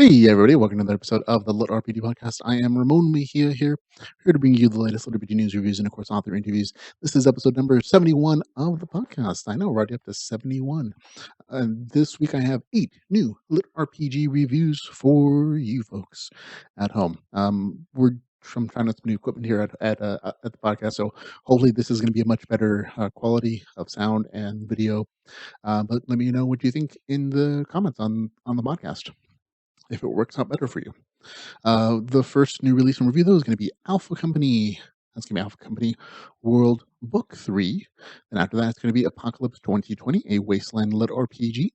Hey everybody, welcome to another episode of the LitRPG podcast. I am Ramon Mejia here to bring you the latest LitRPG news, reviews, and of course author interviews. This is episode number 71 of the podcast. I know, we're already up to 71. This week I have 8 new LitRPG reviews for you folks at home. I'm trying out some new equipment here at the podcast, so hopefully this is going to be a much better quality of sound and video. But let me know what you think in the comments on the podcast if it works out better for you. The first new release and review, though, is going to be Alpha Company. That's going to be Alpha Company World Book 3. Then after that, it's going to be Apocalypse 2020, a Wasteland lit RPG.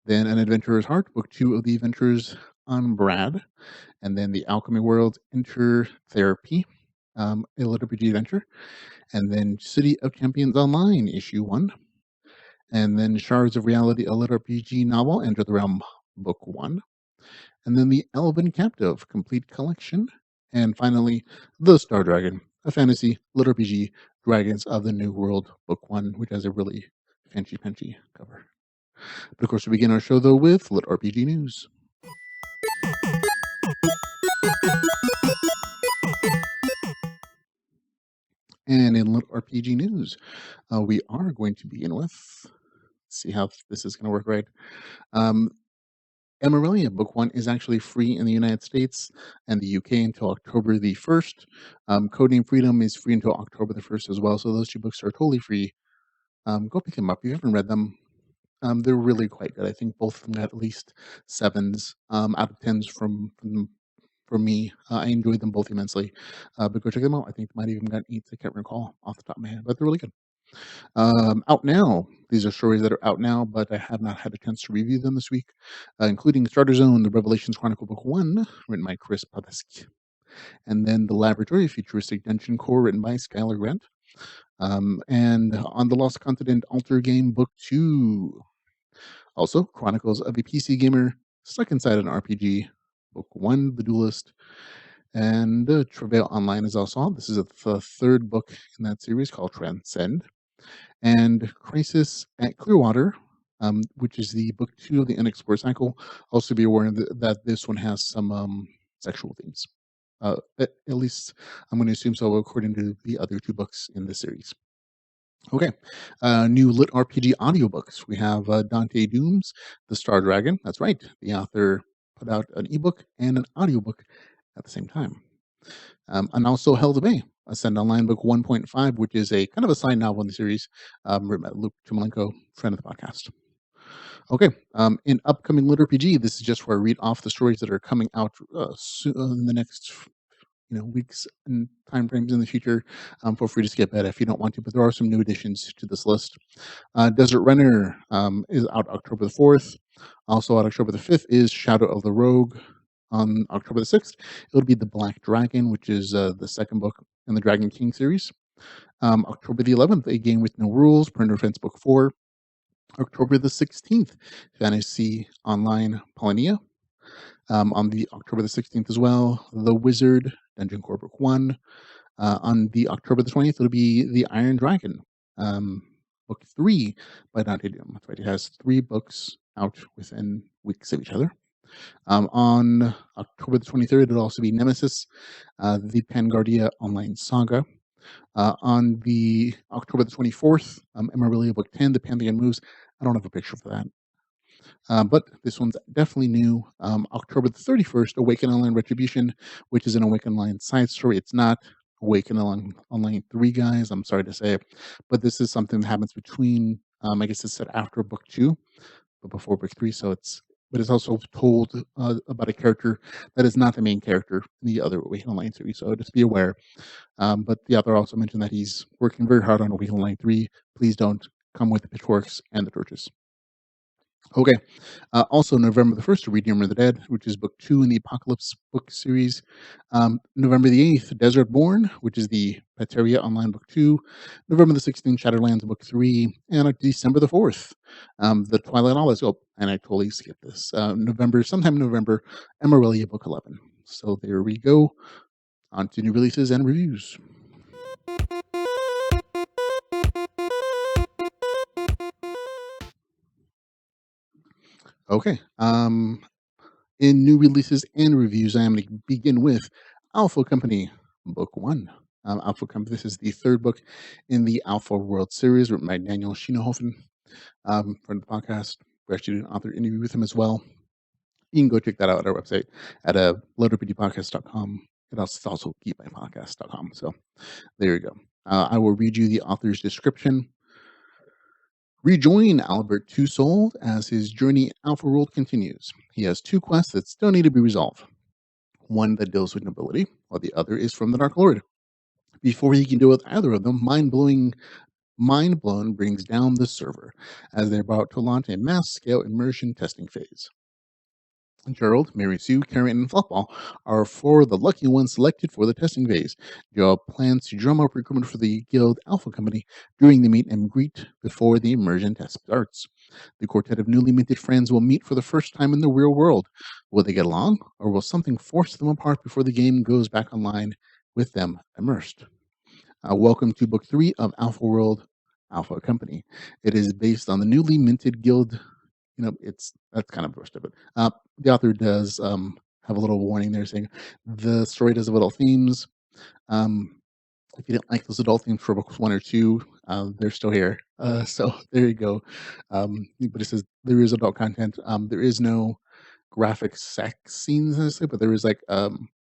Then An Adventurer's Heart, Book 2 of the Adventures on Brad. And then the Alchemy World Enter Therapy, a lit RPG adventure. And then City of Champions Online, Issue 1. And then Shards of Reality, a lit RPG novel, Enter the Realm, Book 1. And then the Elven Captive Complete Collection, and finally the Star Dragon, a fantasy lit RPG Dragons of the New World Book 1, which has a really fancy cover. But of course, we begin our show though with lit RPG news. And in lit RPG news, we are going to begin with, let's see how this is going to work right. Amarillia Book 1 is actually free in the United States and the UK until October the 1st. Codename Freedom is free until October the 1st as well. So those two books are totally free. Go pick them up. If you haven't read them, they're really quite good. I think both of them got at least 7s out of 10s from me. I enjoyed them both immensely. But go check them out. I think they might even got 8s. I can't recall off the top of my head, but they're really good. Out now. These are stories that are out now, but I have not had a chance to review them this week, including Starter Zone, The Revelations Chronicle Book 1, written by Chris Pavesky. And then The Laboratory, Futuristic Dungeon Core, written by Skylar Grant. And On the Lost Continent, Alter Game Book 2. Also, Chronicles of a PC Gamer Stuck Inside an RPG, Book 1, The Duelist. And Travail Online is also on. This is the third book in that series called Transcend. And Crisis at Clearwater, which is the book 2 of the Unexplored Cycle. Also be aware that this one has some sexual themes. At least I'm going to assume so according to the other 2 books in this series. Okay, new lit RPG audiobooks. We have Dante Dooms, The Star Dragon. That's right. The author put out an ebook and an audiobook at the same time. And also Hell to Bay, Ascend Online Book 1.5, which is a kind of a side novel in the series, written by Luke Tumalenko, friend of the podcast. Okay, in upcoming lit RPG, this is just where I read off the stories that are coming out in the next weeks and time frames in the future. Feel free to skip it if you don't want to, but there are some new additions to this list. Desert Runner is out October the 4th. Also on October the 5th is Shadow of the Rogue. On October the 6th, it'll be The Black Dragon, which is the second book in the Dragon King series. October the 11th, A Game with No Rules, Perimeter Defense Book 4. October the 16th, Fantasy Online Polynea. On the October the 16th as well, The Wizard, Dungeon Core Book 1. On the October the 20th, it'll be The Iron Dragon, Book 3 by Dante Doom. That's right, it has 3 books out within weeks of each other. On October the 23rd, it'll also be Nemesis, the Pangardia Online Saga. On the October the 24th, Amarillia Book 10, The Pantheon Moves. I don't have a picture for that. But this one's definitely new. October the 31st, Awaken Online Retribution, which is an Awaken Online side story. It's not Awaken Online 3, guys. I'm sorry to say. But this is something that happens between, I guess it's set after Book 2, but before Book 3. So it's also told about a character that is not the main character in the other Awaken Online series. So just be aware. But the author also mentioned that he's working very hard on Awaken Online 3. Please don't come with the pitchforks and the torches. Okay. Also, November the 1st, Redeemer of the Dead, which is book 2 in the Apocalypse book series. November the 8th, Desert Born, which is the Pateria Online book 2. November the 16th, Shatterlands book 3. And December the 4th, The Twilight Olives. Oh, and I totally skipped this. Sometime in November, Amarillia book 11. So there we go. On to new releases and reviews. Okay. In new releases and reviews, I am going to begin with Alpha Company Book One. Alpha Company. This is the third book in the Alpha World series, written by Daniel Schienehofen, from the podcast. We actually did an author interview with him as well. You can go check that out at our website at LitRPGpodcast.com. It's also geekmypodcast.com. So there you go. I will read you the author's description. Rejoin Albert Twosold as his journey in Alpha World continues. He has two quests that still need to be resolved. One that deals with nobility, while the other is from the Dark Lord. Before he can deal with either of them, Mind Blown brings down the server as they're about to launch a mass scale immersion testing phase. Gerald, Mary Sue, Karen, and Fluffball are four of the lucky ones selected for the testing phase. Gerald plans to drum up recruitment for the Guild Alpha Company during the meet and greet before the immersion test starts. The quartet of newly minted friends will meet for the first time in the real world. Will they get along, or will something force them apart before the game goes back online with them immersed? Welcome to Book 3 of Alpha World Alpha Company. It is based on the newly minted Guild. That's kind of brushed of it. The author does have a little warning there saying the story does have adult themes. If you didn't like those adult themes for books 1 or 2, they're still here. So there you go. But it says there is adult content. There is no graphic sex scenes necessarily, but there is like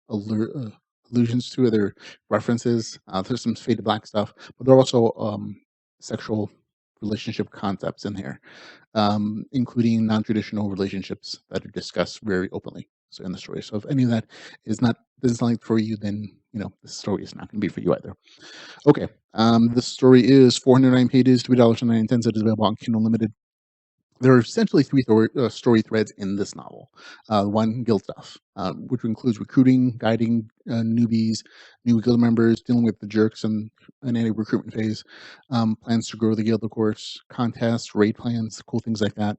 allusions to it. There are references. There's some faded black stuff, but there are also sexual relationship concepts in here, including non-traditional relationships that are discussed very openly. So in the story, so if any of that is not designed for you, then the story is not going to be for you either. Okay, this story is 409 pages, $3.09. It is available on Kindle Unlimited. There are essentially three story threads in this novel. One, guild stuff, which includes recruiting, guiding newbies, new guild members, dealing with the jerks and any recruitment phase, plans to grow the guild, of course, contests, raid plans, cool things like that.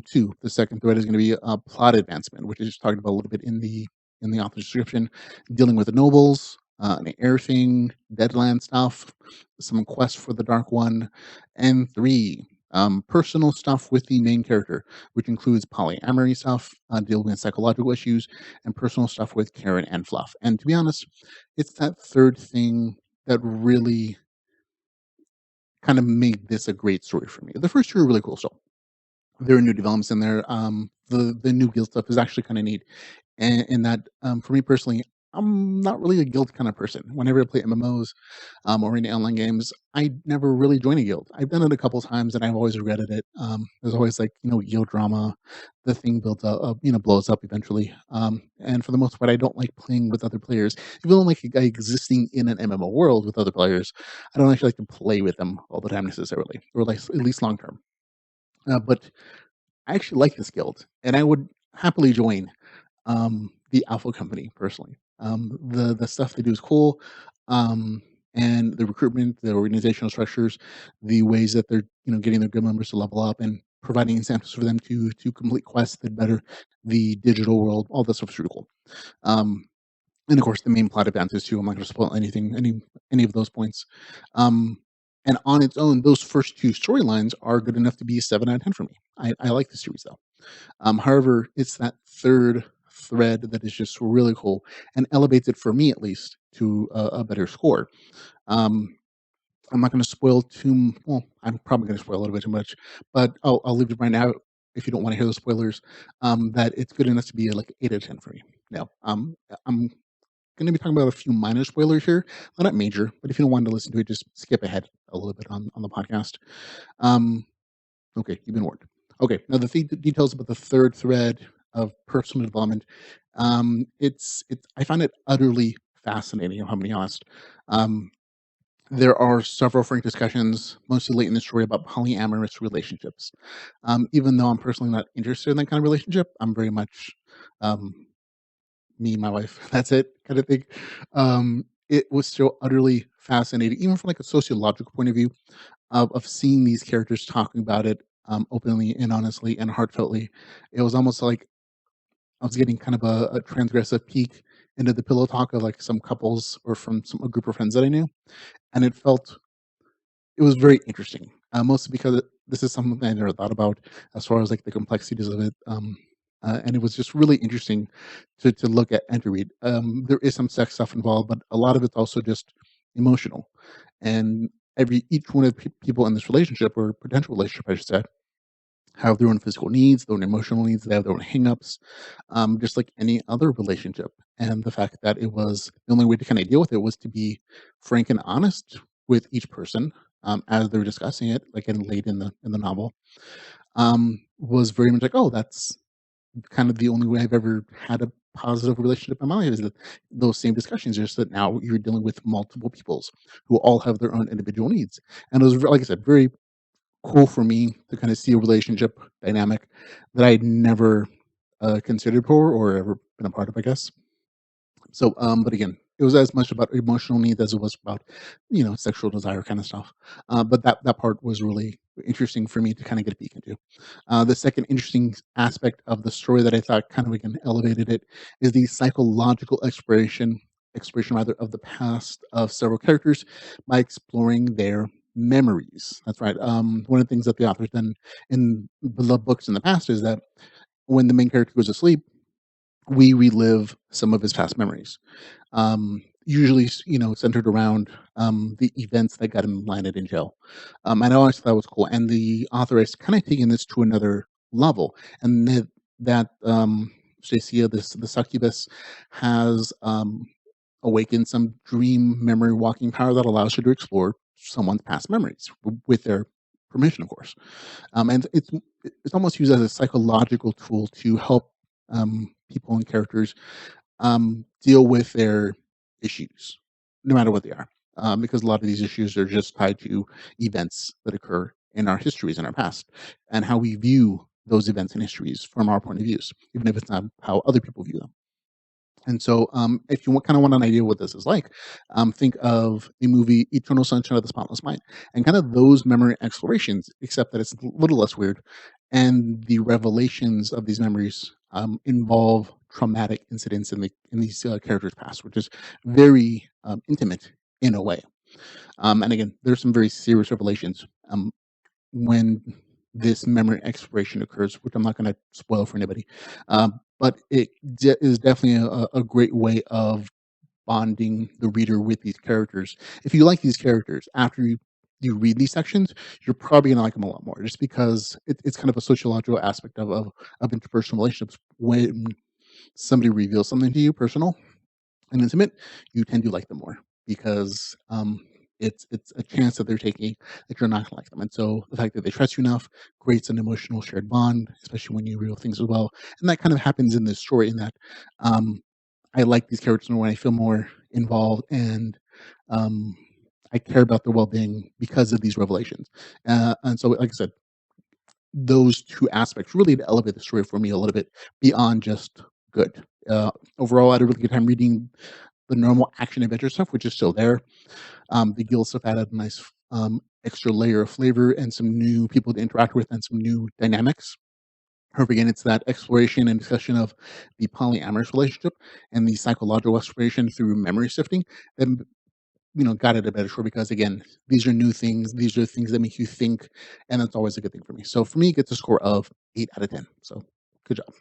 Two, the second thread is going to be plot advancement, which is just talked about a little bit in the author's description, dealing with the nobles, an air thing, deadland stuff, some quests for the Dark One, and three, personal stuff with the main character, which includes polyamory stuff, dealing with psychological issues, and personal stuff with Karen and Fluff. And to be honest, it's that third thing that really kind of made this a great story for me. The first two are really cool. So there are new developments in there. The new guild stuff is actually kind of neat, and that for me personally, I'm not really a guild kind of person. Whenever I play MMOs or any online games, I never really join a guild. I've done it a couple times, and I've always regretted it. There's always like guild drama. The thing builds up, blows up eventually. And for the most part, I don't like playing with other players. Even though like existing in an MMO world with other players, I don't actually like to play with them all the time necessarily, or like at least long term. But I actually like this guild, and I would happily join the Alpha Company personally. The stuff they do is cool, and the recruitment, the organizational structures, the ways that they're getting their good members to level up and providing incentives for them to complete quests that better the digital world. All that stuff is really cool. Um, and of course, the main plot advances too. I'm not going to spoil anything, any of those points. Um, and on its own, those first two storylines are good enough to be a 7 out of 10 for me. I like the series though. However, it's that third thread that is just really cool and elevates it for me at least to a better score. Um, I'm not going to spoil well. I'm probably going to spoil a little bit too much, but I'll leave it right now. If you don't want to hear the spoilers, that it's good enough to be like 8 out of 10 for me. Now, I'm going to be talking about a few minor spoilers here. They're not major, but if you don't want to listen to it, just skip ahead a little bit on the podcast. Um, Okay, you've been warned. Okay, now the details about the third thread of personal development. It's I find it utterly fascinating. If I'm being honest, um, there are several frank discussions, mostly late in the story, about polyamorous relationships. Even though I'm personally not interested in that kind of relationship, I'm very much um, me and my wife. That's it, kind of thing. It was so utterly fascinating, even from like a sociological point of view of seeing these characters talking about it openly and honestly and heartfeltly. It was almost like I was getting kind of a transgressive peek into the pillow talk of like some couples or from a group of friends that I knew, and it was very interesting. Mostly because this is something I never thought about as far as like the complexities of it. and it was just really interesting to look at and to read. There is some sex stuff involved, but a lot of it's also just emotional. And every each one of the people in this relationship or potential relationship, I should say, have their own physical needs, their own emotional needs. They have their own hangups, just like any other relationship. And the fact that it was the only way to kind of deal with it was to be frank and honest with each person as they were discussing it, like in late in the novel, was very much like, oh, that's kind of the only way I've ever had a positive relationship in my life is that those same discussions, just that now you're dealing with multiple peoples who all have their own individual needs. And it was, like I said, very cool for me to kind of see a relationship dynamic that I'd never considered for or ever been a part of, I guess. So, but again, it was as much about emotional needs as it was about, sexual desire kind of stuff. But that part was really interesting for me to kind of get a peek into. The second interesting aspect of the story that I thought kind of again elevated it is the psychological exploration rather of the past of several characters by exploring their memories. That's right. One of the things that the author's done in the books in the past is that when the main character goes to sleep, we relive some of his past memories, usually centered around the events that got him landed in jail. And I always thought that was cool. And the author is kind of taking this to another level, and that Stacia, the succubus, has awakened some dream memory walking power that allows her to explore someone's past memories with their permission, of course. And it's almost used as a psychological tool to help people and characters deal with their issues, no matter what they are. Because a lot of these issues are just tied to events that occur in our histories in our past and how we view those events and histories from our point of views, even if it's not how other people view them. And so, if you kind of want an idea what this is like, think of the movie Eternal Sunshine of the Spotless Mind and kind of those memory explorations, except that it's a little less weird. And the revelations of these memories involve traumatic incidents in these characters' past, which is very intimate in a way. And again, there's some very serious revelations when this memory exploration occurs, which I'm not going to spoil for anybody. But it is definitely a great way of bonding the reader with these characters. If you like these characters, after you read these sections, you're probably gonna like them a lot more, just because it's kind of a sociological aspect of interpersonal relationships. When somebody reveals something to you, personal and intimate, you tend to like them more because it's a chance that they're taking that you're not gonna like them. And so the fact that they trust you enough creates an emotional shared bond, especially when you reveal things as well. And that kind of happens in this story in that um, I like these characters more when I feel more involved and um, I care about their well-being because of these revelations. And so, like I said, those two aspects really to elevate the story for me a little bit beyond just good. Overall, I had a really good time reading the normal action adventure stuff, which is still there. The guild stuff added a nice extra layer of flavor and some new people to interact with and some new dynamics. However, again, it's that exploration and discussion of the polyamorous relationship and the psychological exploration through memory shifting that got it a better score because again, these are new things. These are things that make you think, and that's always a good thing for me. So for me, it gets a score of 8 out of 10. So good job.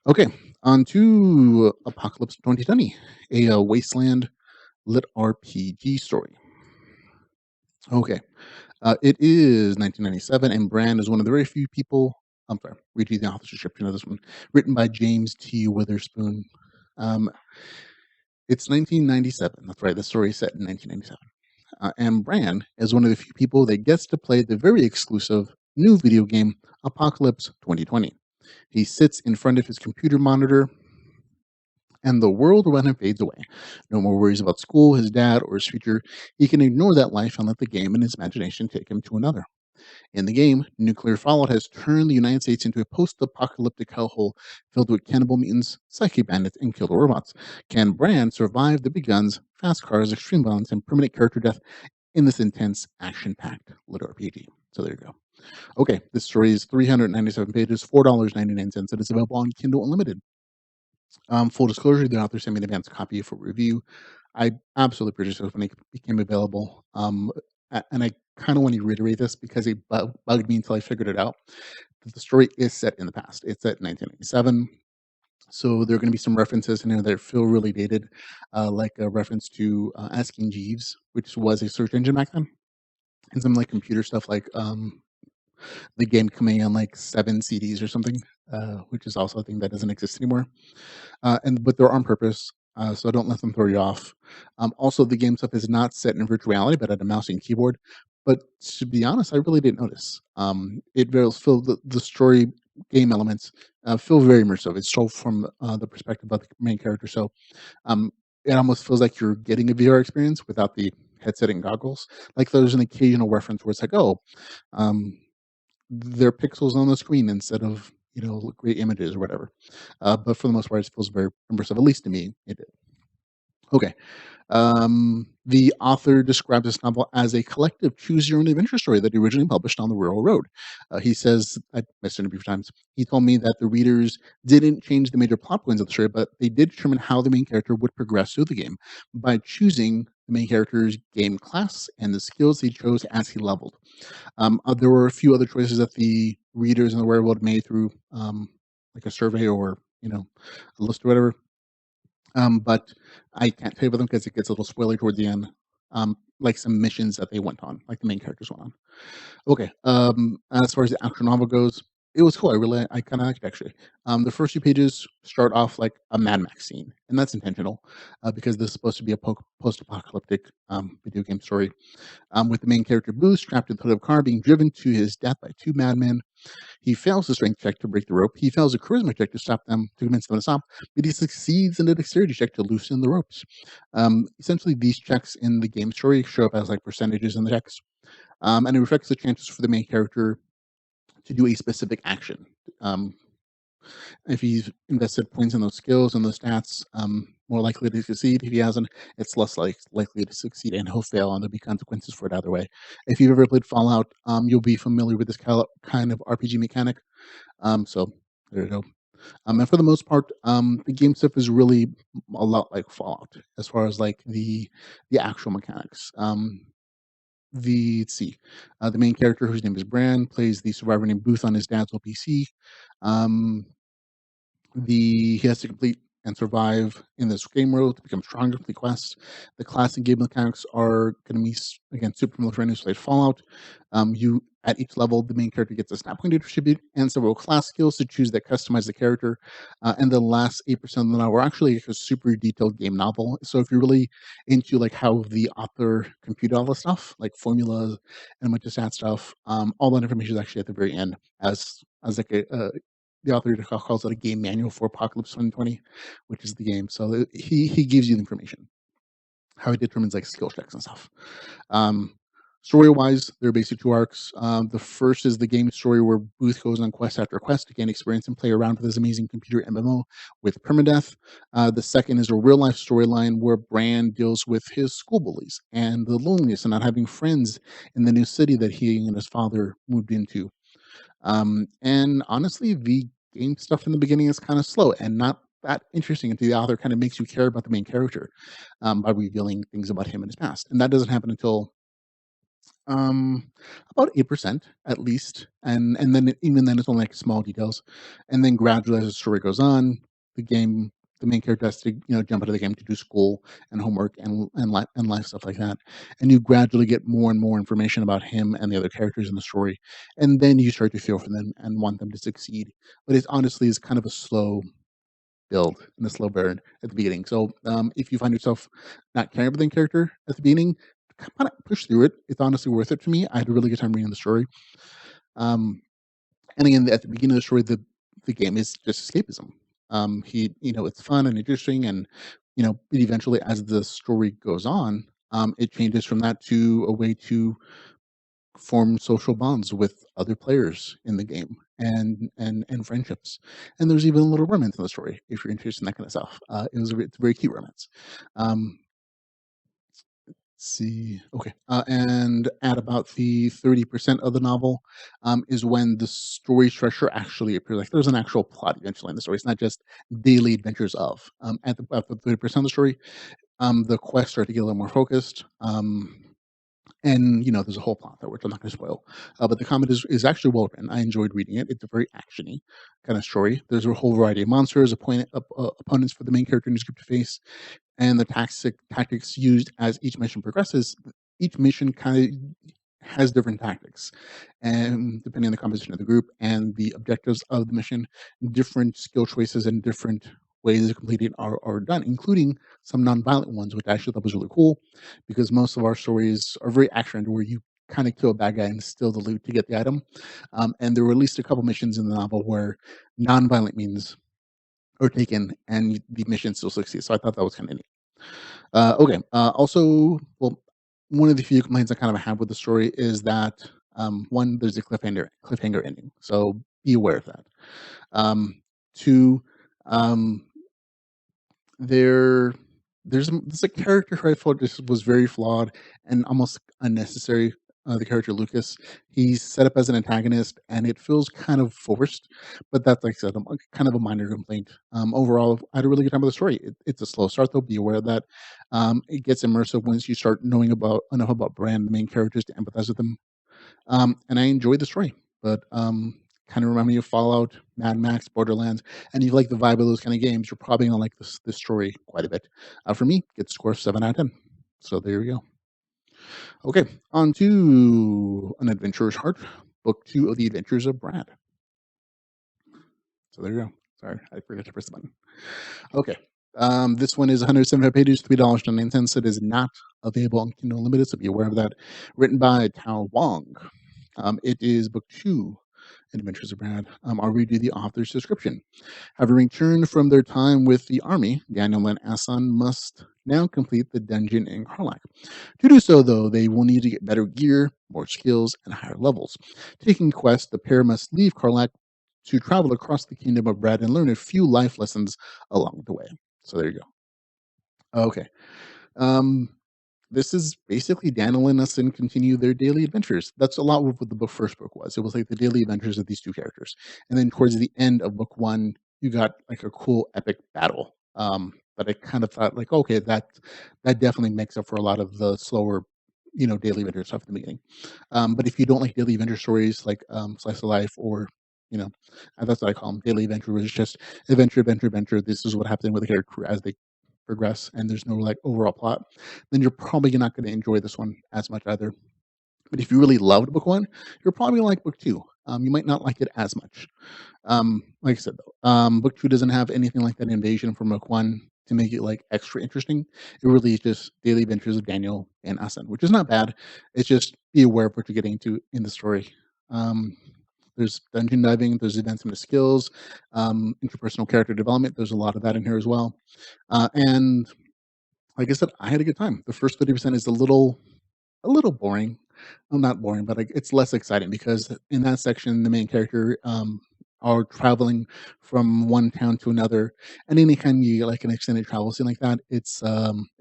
Okay, on to Apocalypse 2020, a Wasteland lit RPG story. Okay, it is 1997, and Brand is one of the very few people. I'm sorry, read you the author's description of this one, written by James T. Witherspoon. Um, it's 1997. That's right. The story is set in 1997. And Bran is one of the few people that gets to play the very exclusive new video game Apocalypse 2020. He sits in front of his computer monitor, and the world around him fades away. No more worries about school, his dad, or his future. He can ignore that life and let the game and his imagination take him to another. In the game, nuclear fallout has turned the United States into a post-apocalyptic hellhole filled with cannibal mutants, psychic bandits, and killer robots. Can Bran survive the big guns, fast cars, extreme violence, and permanent character death in this intense, action-packed LitRPG? So there you go. Okay, this story is 397 pages, $4.99. It is available on Kindle Unlimited. Full disclosure, the author sent me an advance copy for review. I absolutely purchased it when it became available. And I kind of want to reiterate this because it bugged me until I figured it out. the story is set in the past. It's set in 1997. So there are going to be some references in there that feel really dated, like a reference to Asking Jeeves, which was a search engine back then, and some like computer stuff like the game coming on like 7 CDs or something, which is also a thing that doesn't exist anymore. And but they're on purpose, so don't let them throw you off. Also, the game stuff is not set in virtual reality, but at a mouse and keyboard. But to be honest, I really didn't notice. It feels feel the story game elements feel very immersive. It's told from the perspective of the main character, so um, it almost feels like you're getting a VR experience without the headset and goggles. Like there's an occasional reference where it's like, oh, um, they're pixels on the screen instead of great images or whatever. But for the most part, it feels very immersive. At least to me, it did. Okay. The author describes this novel as a collective choose your own adventure story that he originally published on the Rural Road. He says, I mentioned it a few times, he told me that the readers didn't change the major plot points of the story, but they did determine how the main character would progress through the game by choosing the main character's game class and the skills he chose as he leveled. There were a few other choices that the readers in the Rare World made through like a survey or a list or whatever. But I can't tell you about them because it gets a little spoiler toward the end. Like some missions that they went on, like the main characters went on. Okay. As far as the actual novel goes, it was cool. I kind of liked it actually. The first few pages start off like a Mad Max scene, and that's intentional because this is supposed to be a post-apocalyptic video game story. With the main character Booth strapped to the hood of a car, being driven to his death by two madmen. He fails the strength check to break the rope. He fails a charisma check to stop them, to convince them to stop, but he succeeds in a dexterity check to loosen the ropes. Essentially, these checks in the game story show up as like percentages in the checks, and it reflects the chances for the main character to do a specific action. Um, if he's invested points in those skills and those stats, more likely to succeed. If he hasn't, it's less likely to succeed, and he'll fail, and there'll be consequences for it either way. If you've ever played Fallout, you'll be familiar with this kind of RPG mechanic. So there you go. And for the most part, the game stuff is really a lot like Fallout as far as like the actual mechanics. Let's see, the main character whose name is Brand plays the survivor named Booth on his dad's old PC. Um, he has to complete and survive in this game world to become stronger, complete quests. The class and game mechanics are going to be again super familiar for any like Fallout. You at each level, the main character gets a snap point to distribute and several class skills to choose that customize the character. And the last 8% of the novel are actually like a super detailed game novel. So if you're really into like how the author computed all the stuff, like formulas and a bunch of stat stuff, all that information is actually at the very end as like a the author calls it a game manual for Apocalypse 2020, which is the game. So he gives you the information, how he determines like skill checks and stuff. Um, Story wise, there are basically two arcs. The first is the game story where Booth goes on quest after quest to gain experience and play around with this amazing computer MMO with permadeath. The second is a real life storyline where Brand deals with his school bullies and the loneliness and not having friends in the new city that he and his father moved into. And honestly, the game stuff in the beginning is kind of slow and not that interesting until the author kind of makes you care about the main character by revealing things about him in his past. And that doesn't happen until um, about 8% at least, and then even then it's only like small details, and then gradually as the story goes on, the game the main character has to jump into the game to do school and homework and life stuff like that, and you gradually get more and more information about him and the other characters in the story, and then you start to feel for them and want them to succeed. But it honestly is kind of a slow build and a slow burn at the beginning. So if you find yourself not caring about the character at the beginning, kind of push through it. It's honestly worth it for me. I had a really good time reading the story. Um, and again, at the beginning of the story, the game is just escapism. It's fun and interesting, and but eventually, as the story goes on, it changes from that to a way to form social bonds with other players in the game and friendships. And there's even a little romance in the story if you're interested in that kind of stuff. It's a very cute romance. Um, see. Okay. And at about the 30% of the novel is when the story structure actually appears. Like there's an actual plot eventually in the story. It's not just daily adventures of. At the 30% of the story, the quests start to get a little more focused. And there's a whole plot there, which I'm not going to spoil. But the comic is actually well written. I enjoyed reading it. It's a very actiony kind of story. There's a whole variety of monsters, opponents for the main character in this group to face, and the tactics used as each mission progresses. Each mission kind of has different tactics, and depending on the composition of the group and the objectives of the mission, different skill choices and different ways of completing are done, including some non-violent ones, which I actually thought was really cool, because most of our stories are very action where you kind of kill a bad guy and steal the loot to get the item. And there were at least a couple missions in the novel where non-violent means are taken and the mission still succeeds. So I thought that was kind of neat. Okay. Also, well, one of the few complaints I kind of have with the story is that one, there's a cliffhanger ending, so be aware of that. Two, um, there there's a character who I thought just was very flawed and almost unnecessary. The character Lucas, he's set up as an antagonist, and it feels kind of forced. But that's like I said, kind of a minor complaint. Overall, I had a really good time with the story. It's a slow start, though. Be aware of that. It gets immersive once you start knowing about enough about Brand, the main characters, to empathize with them. And I enjoyed the story, but kind of remind me of Fallout, Mad Max, Borderlands, and you like the vibe of those kind of games, you're probably gonna like this story quite a bit. For me, get score 7 out of 10. So there you go. Okay, on to An Adventurer's Heart, Book 2 of the Adventures of Brad. So there you go. Sorry, I forgot to press the button. Okay. This one is 175 pages, $3.99. It is not available on Kindle Unlimited, so be aware of that. Written by Tao Wong. It is book 2 in Adventures of Brad. I'll read you the author's description. Having returned from their time with the army, Daniel and Asan must now complete the dungeon in Karlak. To do so, though, they will need to get better gear, more skills, and higher levels. Taking quest, the pair must leave Karlak to travel across the kingdom of Brad and learn a few life lessons along the way. So there you go. Okay. Um, this is basically Daniel and Us and continue their daily adventures. That's a lot of what the first book was. It was like the daily adventures of these two characters. And then towards the end of book one, you got like a cool epic battle. But I kind of thought like, okay, that definitely makes up for a lot of the slower, daily adventure stuff at the beginning. But if you don't like daily adventure stories like Slice of Life or that's what I call them, daily adventure, where it's just adventure, adventure, adventure. This is what happened with the character as they progress, and there's no like overall plot, then you're probably not going to enjoy this one as much either. But if you really loved book one, you're probably gonna like book two. You might not like it as much. Like I said though, book two doesn't have anything like that invasion from book one to make it like extra interesting. It really is just daily adventures of Daniel and Asen, which is not bad. It's just be aware of what you're getting into in the story. Um, there's dungeon diving, there's advancement of skills, interpersonal character development. There's a lot of that in here as well. And like I said, I had a good time. The first 30% is a little boring. Well, not boring, but like it's less exciting because in that section, the main character are traveling from one town to another, and anytime you get like an extended travel scene like that, it's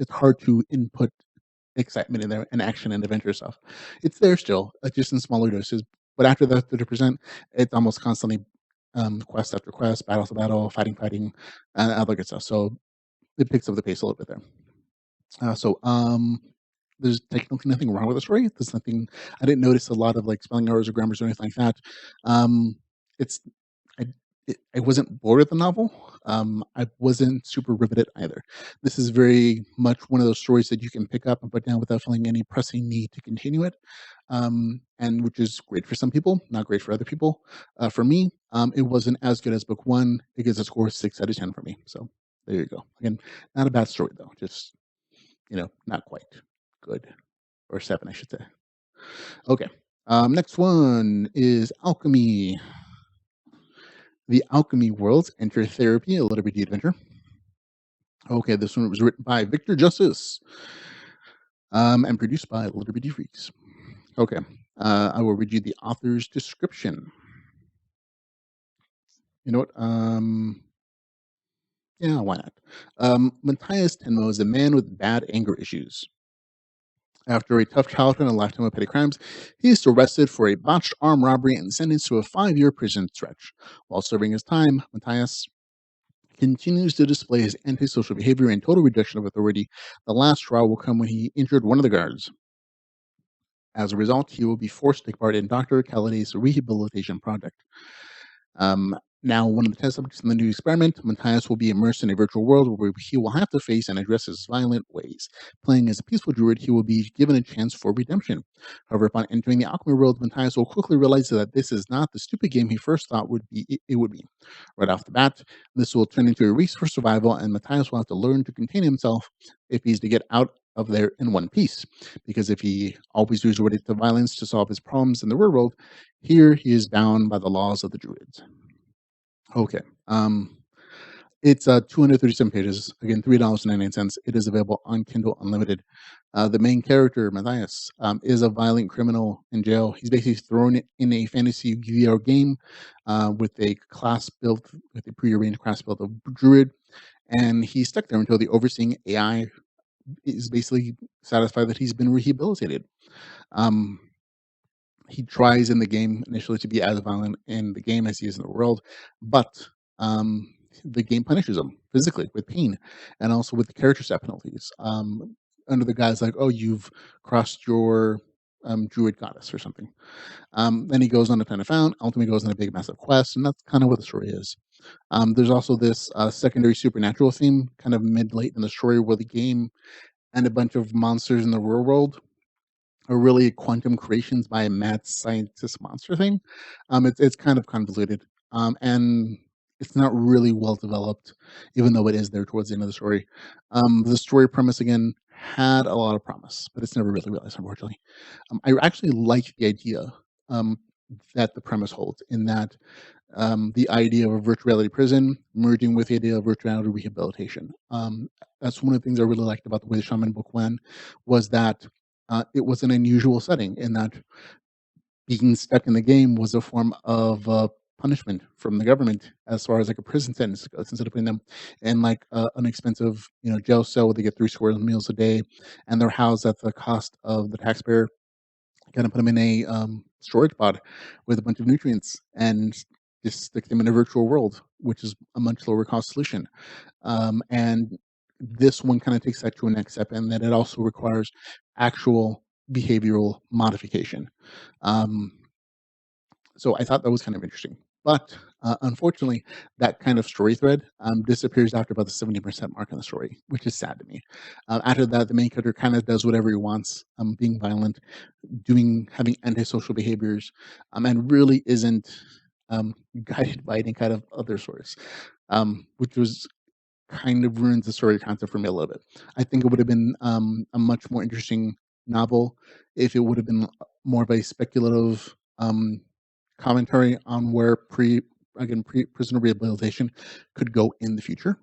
hard to input excitement in there and action and adventure stuff. It's there still, just in smaller doses. But after that 30%, it's almost constantly quest after quest, battle after battle, fighting, and other good stuff. So it picks up the pace a little bit there. So there's technically nothing wrong with the story. There's nothing I didn't notice a lot of like spelling errors or grammars or anything like that. Um, it's I I wasn't bored with the novel. I wasn't super riveted either. This is very much one of those stories that you can pick up and put down without feeling any pressing need to continue it, and which is great for some people, not great for other people. For me, it wasn't as good as book one. It gets a score of 6 out of 10 for me. So there you go. Again, not a bad story though. Just not quite good, or 7, I should say. Okay. Next one is Alchemy. The Alchemy Worlds Enter Therapy, a LitRPG adventure. Okay, this one was written by Victor Justice, and produced by LitRPG Freaks. Okay, I will read you the author's description. You know what? Yeah, why not? Matthias Tenmo is a man with bad anger issues. After a tough childhood and a lifetime of petty crimes, he is arrested for a botched armed robbery and sentenced to a 5-year prison stretch. While serving his time, Matthias continues to display his antisocial behavior and total rejection of authority. The last straw will come when he injured one of the guards. As a result, he will be forced to take part in Dr. Calladay's rehabilitation project. Now, one of the test subjects in the new experiment, Matthias will be immersed in a virtual world where he will have to face and address his violent ways. Playing as a peaceful druid, he will be given a chance for redemption. However, upon entering the alchemy world, Matthias will quickly realize that this is not the stupid game he first thought it would be. Right off the bat, this will turn into a race for survival, and Matthias will have to learn to contain himself if he's to get out of there in one piece. Because if he always resorted to violence to solve his problems in the real world, here he is bound by the laws of the druids. Okay. It's 237 pages. Again, $3.99. It is available on Kindle Unlimited. The main character, Matthias, is a violent criminal in jail. He's basically thrown in a fantasy VR game with a class built, with a prearranged class built of druid, and he's stuck there until the overseeing AI is basically satisfied that he's been rehabilitated. Um, he tries in the game initially to be as violent in the game as he is in the world, but the game punishes him physically with pain and also with the character set penalties. Under the guise like, "Oh, you've crossed your druid goddess" or something. Then he goes on to find a found, ultimately goes on a big massive quest, and that's kind of what the story is. There's also this secondary supernatural theme, kind of mid late in the story, where the game and a bunch of monsters in the real world are really quantum creations by a mad scientist monster thing. It's kind of convoluted, and it's not really well developed, even though it is there towards the end of the story. The story premise again had a lot of promise, but it's never really realized, unfortunately. I actually like the idea um, that the premise holds, in that the idea of a virtual reality prison merging with the idea of virtual reality rehabilitation. That's one of the things I really liked about the way the Shaman book went, was that it was an unusual setting, in that being stuck in the game was a form of punishment from the government, as far as like a prison sentence goes, instead of putting them in like an expensive, jail cell where they get 3 square meals a day, and they're housed at the cost of the taxpayer. Kind of put them in a storage pod with a bunch of nutrients and just stick them in a virtual world, which is a much lower cost solution. And this one kind of takes that to a next step, and that it also requires actual behavioral modification. Um, so I thought that was kind of interesting. But unfortunately, that kind of story thread disappears after about the 70% mark in the story, which is sad to me. After that, the main character kind of does whatever he wants, being violent, having antisocial behaviors, and really isn't guided by any kind of other source, which was kind of ruins the story concept for me a little bit. I think it would have been a much more interesting novel if it would have been more of a speculative commentary on where pre prisoner rehabilitation could go in the future.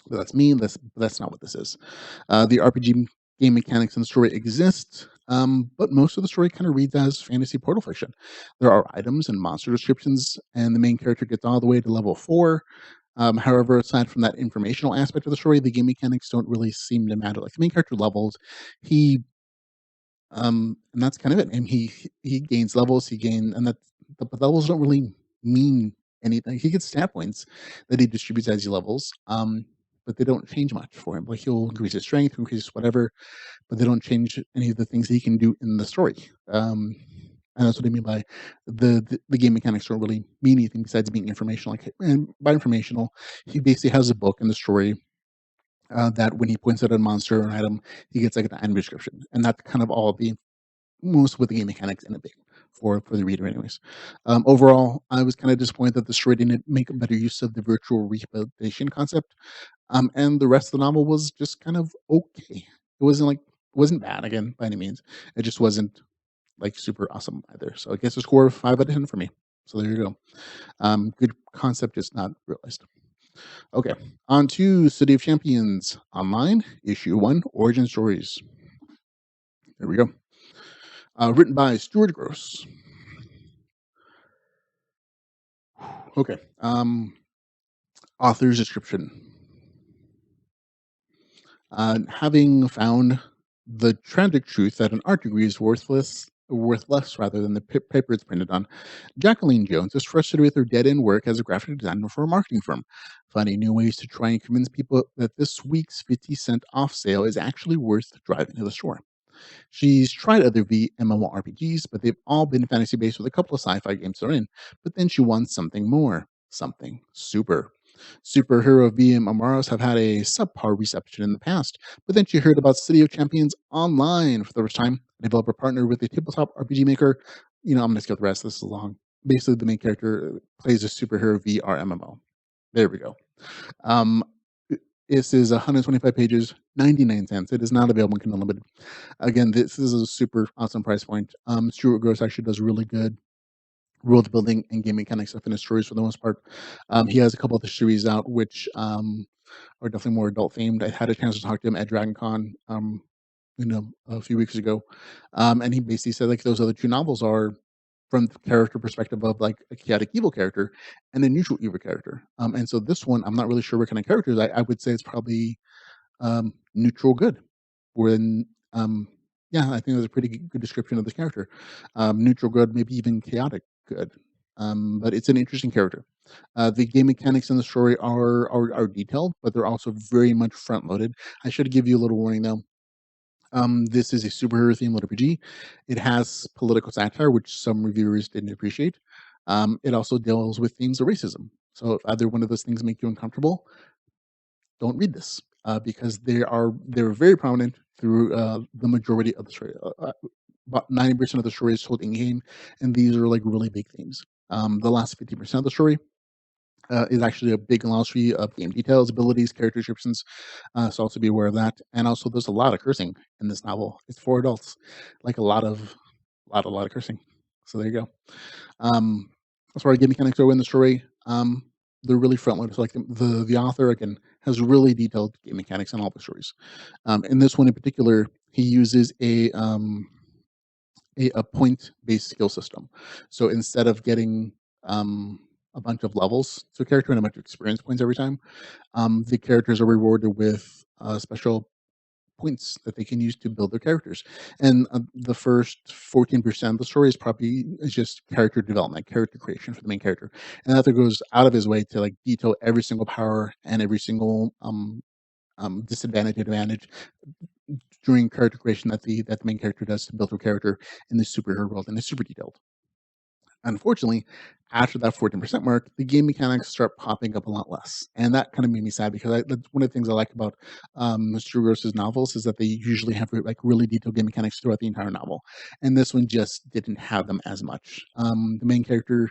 But that's me. That's not what this is. The RPG game mechanics and story exist, but most of the story kind of reads as fantasy portal fiction. There are items and monster descriptions, and the main character gets all the way to level 4. However, aside from that informational aspect of the story, the game mechanics don't really seem to matter. Like the main character levels, he and that's kind of it. And he gains levels. And that the levels don't really mean anything. He gets stat points that he distributes as he levels, but they don't change much for him. Like he'll increase his strength, increase whatever, but they don't change any of the things that he can do in the story. And that's what I mean by the game mechanics don't really mean anything besides being informational. Like, and by informational, he basically has a book in the story that when he points out a monster or an item, he gets like an item description, and that's kind of all the most with the game mechanics end up being for the reader, anyways. Overall, I was kind of disappointed that the story didn't make a better use of the virtual rehabilitation concept, and the rest of the novel was just kind of okay. It wasn't bad again by any means. It just wasn't like super awesome either. So I guess a score of 5 out of 10 for me. So there you go. Good concept, just not realized. Okay, on to City of Champions Online, Issue 1, Origin Stories. There we go. Written by Stuart Gross. Okay. Author's description. Having found the tragic truth that an art degree is worth less rather than the paper it's printed on, Jacqueline Jones is frustrated with her dead-end work as a graphic designer for a marketing firm, finding new ways to try and convince people that this week's 50-cent off sale is actually worth driving to the store. She's tried other MMORPGs, but they've all been fantasy based with a couple of sci fi games they're in. But then she wants something more, something super. Superhero VMMRs have had a subpar reception in the past, but then she heard about City of Champions Online for the first time. A developer partnered with a tabletop RPG maker. I'm going to skip the rest. This is long. Basically, the main character plays a superhero VR MMO. There we go. Um, this is 125 pages, 99 cents. It is not available in Kindle Unlimited. Again, this is a super awesome price point. Stuart Gross actually does really good world building and game mechanics stuff in his stories for the most part. He has a couple of the series out which are definitely more adult themed. I had a chance to talk to him at DragonCon, a few weeks ago, and he basically said like those other two novels are from the character perspective of like a chaotic evil character and a neutral evil character. And so this one, I'm not really sure what kind of characters. I would say it's probably neutral good. When yeah, I think that's a pretty good description of this character. Neutral good, maybe even chaotic good. But it's an interesting character. The game mechanics in the story are detailed, but they're also very much front loaded. I should give you a little warning though. This is a superhero themed LitRPG. It has political satire, which some reviewers didn't appreciate. It also deals with themes of racism. So if either one of those things make you uncomfortable, don't read this because they're very prominent through the majority of the story. About 90% of the story is told in game, and these are like really big themes. The last 50% of the story is actually a big glossary of game details, abilities, character descriptions. So also be aware of that. And also, there's a lot of cursing in this novel. It's for adults, like a lot of cursing. So there you go. As far as game mechanics go in the story, they're really front loaded. So like the author again has really detailed game mechanics in all the stories. In this one in particular, he uses a point based skill system. So instead of getting a bunch of levels to a character and a bunch of experience points every time, the characters are rewarded with special points that they can use to build their characters. And the first 14% of the story is just character development, character creation for the main character. And that goes out of his way to like detail every single power and every single disadvantage advantage during character creation that the main character does to build her character in the superhero world, and it's super detailed. Unfortunately, after that 14% mark, the game mechanics start popping up a lot less, and that kind of made me sad because that's one of the things I like about Mr. Gross's novels is that they usually have like really detailed game mechanics throughout the entire novel, and this one just didn't have them as much. The main character,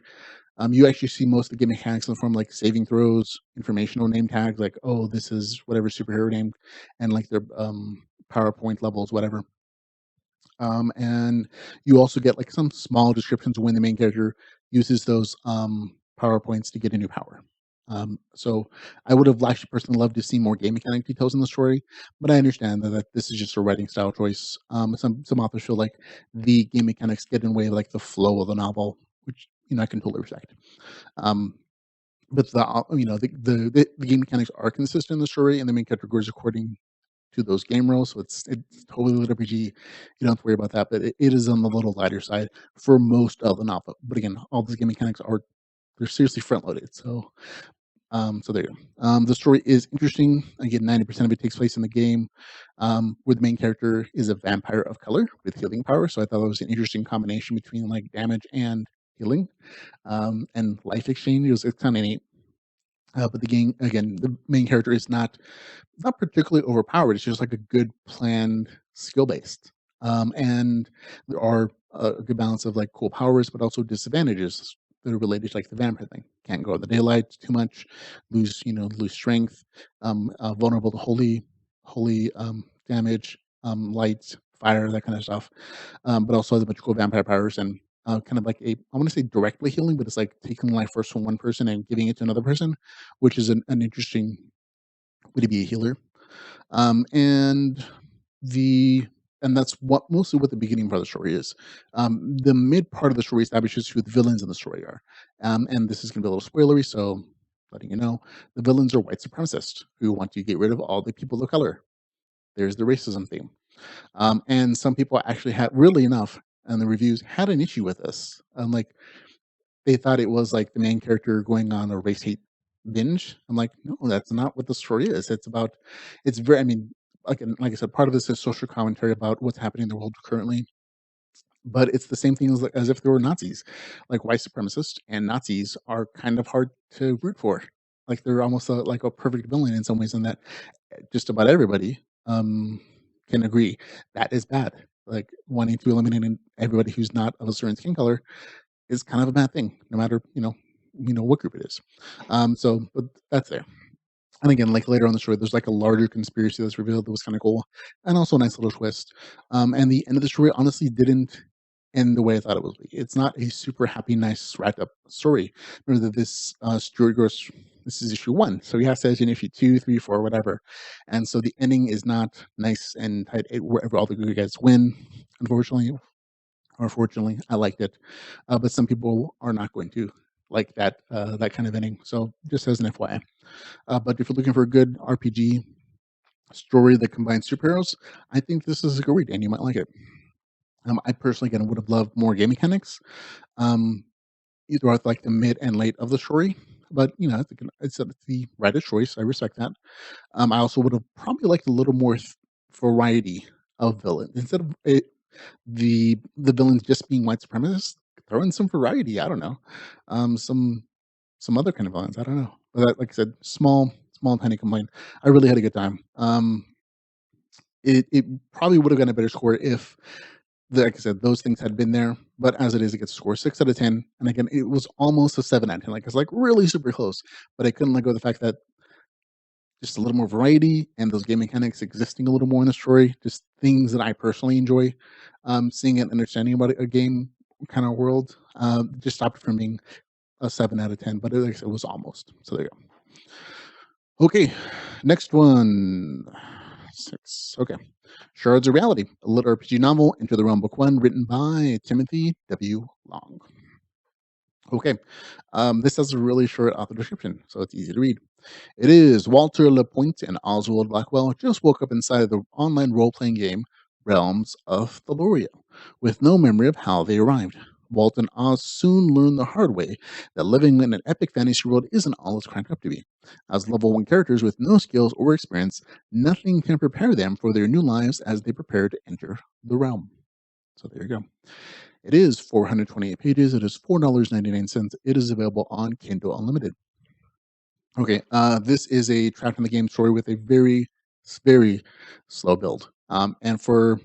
you actually see most of the game mechanics in the form like saving throws, informational name tags, like oh this is whatever superhero name, and like their PowerPoint levels, whatever. And you also get like some small descriptions when the main character uses those PowerPoints to get a new power. So I would have actually personally loved to see more game mechanic details in the story, but I understand that this is just a writing style choice. Some authors feel like the game mechanics get in the way of like the flow of the novel, which I can totally respect. Um, but the game mechanics are consistent in the story, and the main character grows according to those game rules. So it's totally lit RPG. You don't have to worry about that, but it is on the little lighter side for most of the novel. But again, all these game mechanics they're seriously front loaded. So there you go. The story is interesting. Again, 90% of it takes place in the game, where the main character is a vampire of color with healing power. So I thought it was an interesting combination between like damage and healing, and life exchange. It's kind of neat. But the game again, the main character is not particularly overpowered. It's just like a good planned skill based. And there are a good balance of like cool powers, but also disadvantages that are related to like the vampire thing. Can't go in the daylight too much, lose strength, vulnerable to holy damage, light, fire, that kind of stuff. But also has a bunch of cool vampire powers and kind of like I want to say directly healing, but it's like taking life first from one person and giving it to another person, which is an interesting way to be a healer. And the and that's mostly what the beginning part of the story is. The mid part of the story establishes who the villains in the story are, and this is going to be a little spoilery, so letting you know, the villains are white supremacists who want to get rid of all the people of color. There's the racism theme, and some people actually had, really enough, and the reviews had an issue with this. Like they thought it was like the main character going on a race hate binge. I'm like, no, that's not what the story is. It's about, it's very, I mean, again, like I said, part of this is social commentary about what's happening in the world currently, but it's the same thing as if there were Nazis. Like white supremacists and Nazis are kind of hard to root for. Like they're almost like a perfect villain in some ways, in that just about everybody can agree that is bad. Like wanting to eliminate everybody who's not of a certain skin color is kind of a bad thing, no matter what group it is. But that's there. And again, like later on the story, there's like a larger conspiracy that's revealed that was kind of cool, and also a nice little twist. And the end of the story honestly didn't end the way I thought it would be. It's not a super happy, nice, wrapped up story. Remember that this story goes. This is issue one, so he has to in issue two, three, four, whatever. And so the ending is not nice and tight wherever all the good guys win. Unfortunately, or fortunately, I liked it, but some people are not going to like that kind of ending. So just as an FYI. But if you're looking for a good RPG story that combines superheroes, I think this is a good read, and you might like it. I personally, again, would have loved more game mechanics, um, throughout like the mid and late of the story. But I think it's the writer's choice. I respect that. I also would have probably liked a little more variety of villains instead of the villains just being white supremacists. Throw in some variety. I don't know, some other kind of violence. I don't know. But like I said, small tiny complaint. I really had a good time. It probably would have gotten a better score if, like I said, those things had been there. But as it is, it gets a score 6 out of 10. And again, it was almost a 7 out of 10. Like it's like really super close. But I couldn't let go of the fact that just a little more variety and those game mechanics existing a little more in the story, just things that I personally enjoy, seeing and understanding about a game kind of world, just stopped it from being a 7 out of 10. But like I said, it was almost. So there you go. Okay, next one. 6. Okay. Shards of Reality, a little RPG novel, Enter the Realm Book 1, written by Timothy W. Long. Okay. This has a really short author description, so it's easy to read. It is Walter Lapointe and Oswald Blackwell just woke up inside of the online role playing game Realms of Theloria with no memory of how they arrived. Walt and Oz soon learn the hard way that living in an epic fantasy world isn't all it's cracked up to be. As level 1 characters with no skills or experience, nothing can prepare them for their new lives as they prepare to enter the realm. So there you go. It is 428 pages. It is $4.99. It is available on Kindle Unlimited. Okay, this is a trapped in the game story with a very slow build. And for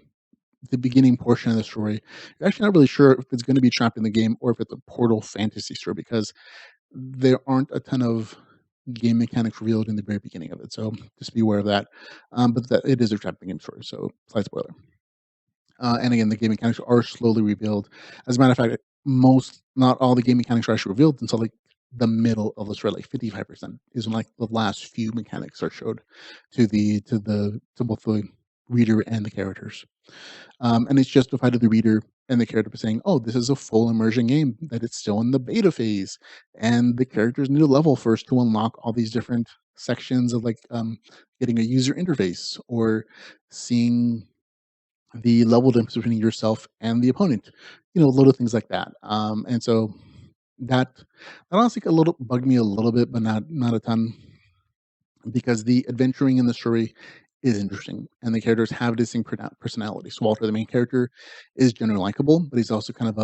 the beginning portion of the story, you're actually not really sure if it's going to be trapped in the game or if it's a portal fantasy story, because there aren't a ton of game mechanics revealed in the very beginning of it. So just be aware of that. But that it is a trapped in the game story, so slight spoiler. And again, the game mechanics are slowly revealed. As a matter of fact, not all the game mechanics are actually revealed until like the middle of the story, like 55% is when like the last few mechanics are showed to both the reader and the characters. And it's justified to the reader and the character by saying, "Oh, this is a full immersion game; that it's still in the beta phase, and the characters need a level first to unlock all these different sections of like getting a user interface or seeing the level difference between yourself and the opponent, little things like that." And so that honestly a little bugged me a little bit, but not a ton, because the adventuring in the story is interesting and the characters have distinct personalities. So Walter, the main character, is generally likable, but he's also kind of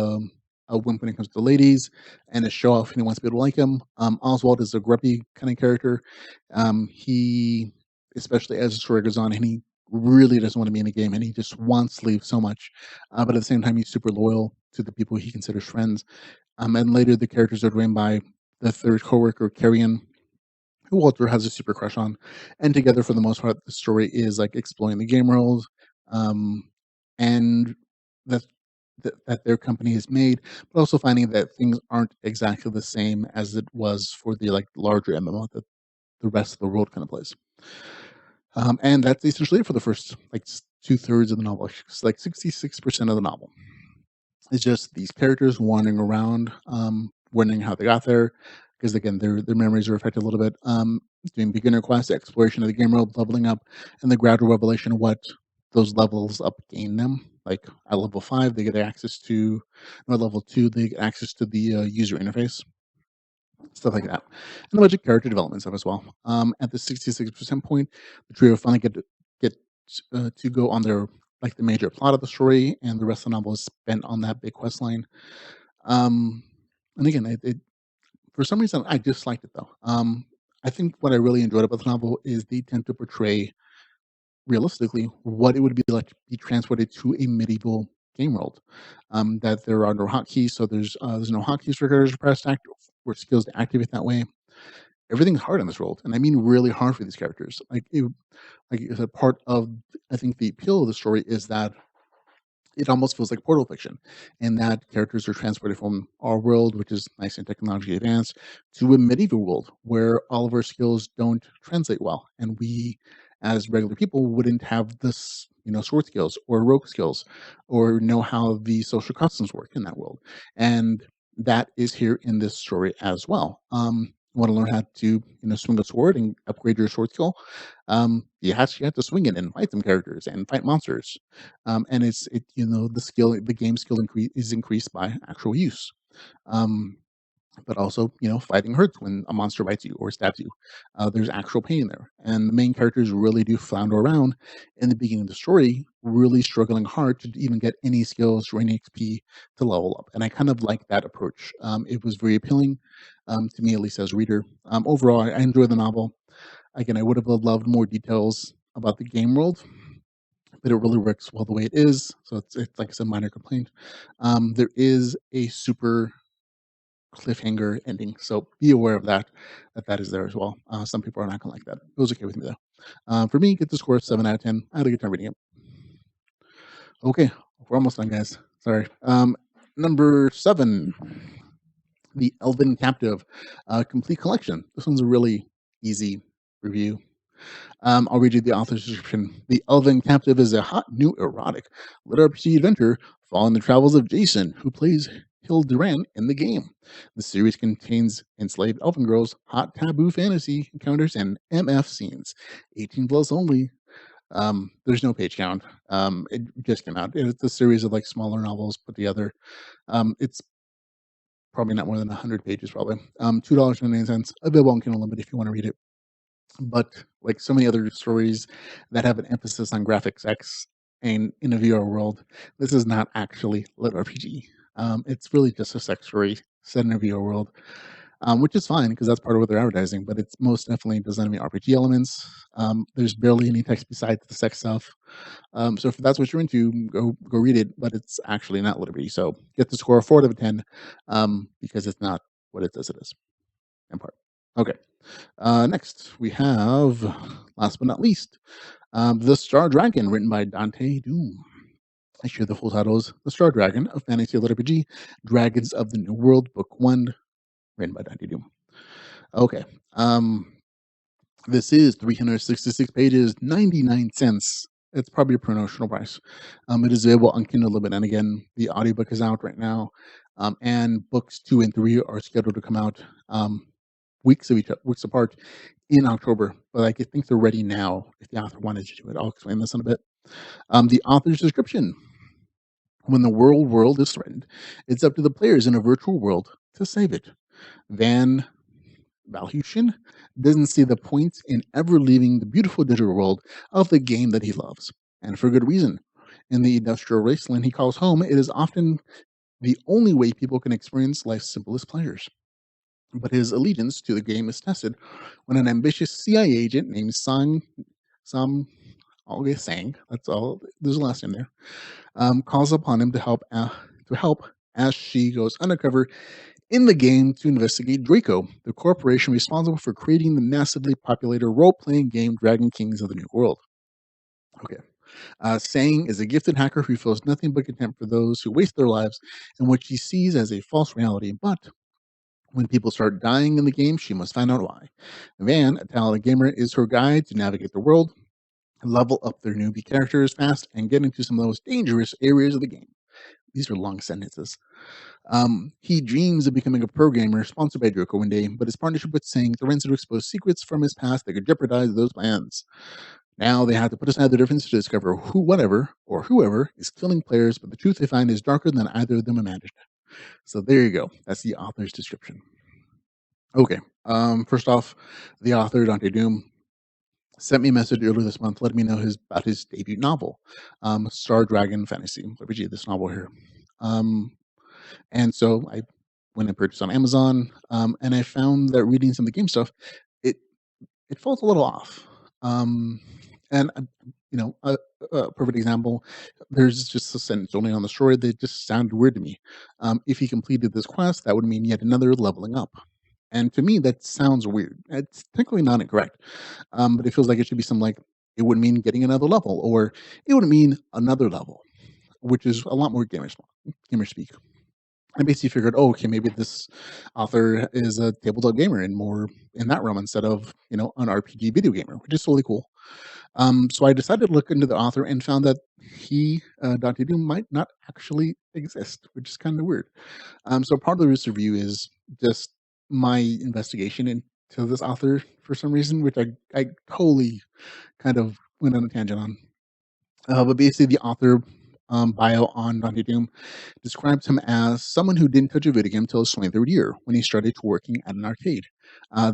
a wimp when it comes to ladies and a show off, and he wants people to like him. Oswald is a grumpy kind of character. He, especially as the story goes on, and he really doesn't want to be in the game and he just wants to leave so much. But at the same time, he's super loyal to the people he considers friends. And later, the characters are joined by the third coworker, Carrion, who Walter has a super crush on, and together, for the most part, the story is like exploring the game world, um, and that, that their company has made, but also finding that things aren't exactly the same as it was for the like larger MMO that the rest of the world kind of plays. And that's essentially it for the first like 2/3 of the novel. It's like 66% of the novel. It's just these characters wandering around, wondering how they got there, because again, their memories are affected a little bit. Doing beginner quests, exploration of the game world, leveling up, and the gradual revelation of what those levels up gain them. Like at level 5, they get access to, or level 2, they get access to the user interface, stuff like that, and a bunch of character development stuff as well. At the 66% point, the trio finally get to go on their like the major plot of the story, and the rest of the novel is spent on that big quest line. Um, and again, it for some reason I disliked it though. I think what I really enjoyed about the novel is the attempt to portray realistically what it would be like to be transported to a medieval game world. That there are no hotkeys, so there's no hotkeys for characters to press act or skills to activate that way. Everything's hard in this world, and I mean really hard for these characters. Like I said, part of I think the appeal of the story is that it almost feels like portal fiction, and that characters are transported from our world, which is nice and technologically advanced, to a medieval world where all of our skills don't translate well, and we, as regular people, wouldn't have this, sword skills or rogue skills, or know how the social customs work in that world, and that is here in this story as well. Want to learn how to, swing a sword and upgrade your sword skill? You have to swing it and fight some characters and fight monsters, and the game skill is increased by actual use. Um, but also, fighting hurts when a monster bites you or stabs you. There's actual pain there, and the main characters really do flounder around in the beginning of the story, really struggling hard to even get any skills or any XP to level up. And I kind of like that approach. It was very appealing to me, at least as a reader. Overall, I enjoyed the novel. Again, I would have loved more details about the game world, but it really works well the way it is. So it's like I said, minor complaint. There is a super cliffhanger ending, so be aware of that. That is there as well. Some people are not gonna like that. It was okay with me though. For me, get the score 7 out of 10. I had a good time reading it. Okay, we're almost done, guys. Sorry. Number 7, the Elven Captive, complete collection. This one's a really easy review. I'll read you the author's description. The Elven Captive is a hot, new, erotic LitRPG adventure following the travels of Jason, who plays Hilderan in the game. The series contains enslaved elven girls, hot taboo fantasy encounters, and MF scenes. 18 plus only. There's no page count. It just came out. It's a series of like smaller novels put together. It's probably not more than 100 pages, probably. $2.99, available on Kindle Unlimited if you want to read it. But like so many other stories that have an emphasis on graphic sex and in a VR world, this is not actually lit RPG. It's really just a sex story set in a VR world, which is fine because that's part of what they're advertising. But it's most definitely doesn't have any RPG elements. There's barely any text besides the sex stuff. So if that's what you're into, go read it. But it's actually not lit RPG. So get the score 4 out of 10 because it's not what it says it is. In part. Okay. Next, we have, last but not least, The Star Dragon, written by Dante Doom. I share the full titles: The Star Dragon, a fantasy LitRPG, Dragons of the New World, Book 1, written by Dante Doom. Okay. This is 366 pages, 99 cents. It's probably a promotional price. It is available on Kindle Unlimited, and again, the audiobook is out right now. And books 2 and 3 are scheduled to come out weeks apart in October, but I think they're ready now if the author wanted to do it. I'll explain this in a bit. The author's description: when the world is threatened, it's up to the players in a virtual world to save it. Van Valhusian doesn't see the point in ever leaving the beautiful digital world of the game that he loves, and for good reason. In the industrial wasteland he calls home, it is often the only way people can experience life's simplest pleasures. But his allegiance to the game is tested when an ambitious CIA agent named Sam always Sang, that's all. There's a last name there. Calls upon him to help as she goes undercover in the game to investigate Draco, the corporation responsible for creating the massively popular role-playing game Dragon Kings of the New World. Okay. Sang is a gifted hacker who feels nothing but contempt for those who waste their lives in what she sees as a false reality, but when people start dying in the game, she must find out why. Van, a talented gamer, is her guide to navigate the world, level up their newbie characters fast, and get into some of the most dangerous areas of the game. These are long sentences. He dreams of becoming a programmer sponsored by Draco one day, but his partnership with Sang threatens to expose secrets from his past that could jeopardize those plans. Now they have to put aside their difference to discover whoever is killing players, but the truth they find is darker than either of them imagined. So there you go. That's the author's description. Okay. First off, the author, Dante Doom, sent me a message earlier this month letting me know about his debut novel, Star Dragon Fantasy RPG, this novel here. Um, and so I went and purchased on Amazon, and I found that reading some of the game stuff, it it falls a little off. Um, and a perfect example. There's just a sentence only on the story that just sounded weird to me. If he completed this quest, that would mean yet another leveling up. And to me, that sounds weird. It's technically not incorrect, but it feels like it should be something like it would mean getting another level, or it would mean another level, which is a lot more gamer speak. I basically figured, oh, okay, maybe this author is a tabletop gamer and more in that realm instead of an RPG video gamer, which is totally cool. So I decided to look into the author and found that Dante Doom, might not actually exist, which is kind of weird. So part of this review is just my investigation into this author for some reason, which I totally kind of went on a tangent on. But basically, the author bio on Dante Doom describes him as someone who didn't touch a video game until his 23rd year when he started working at an arcade.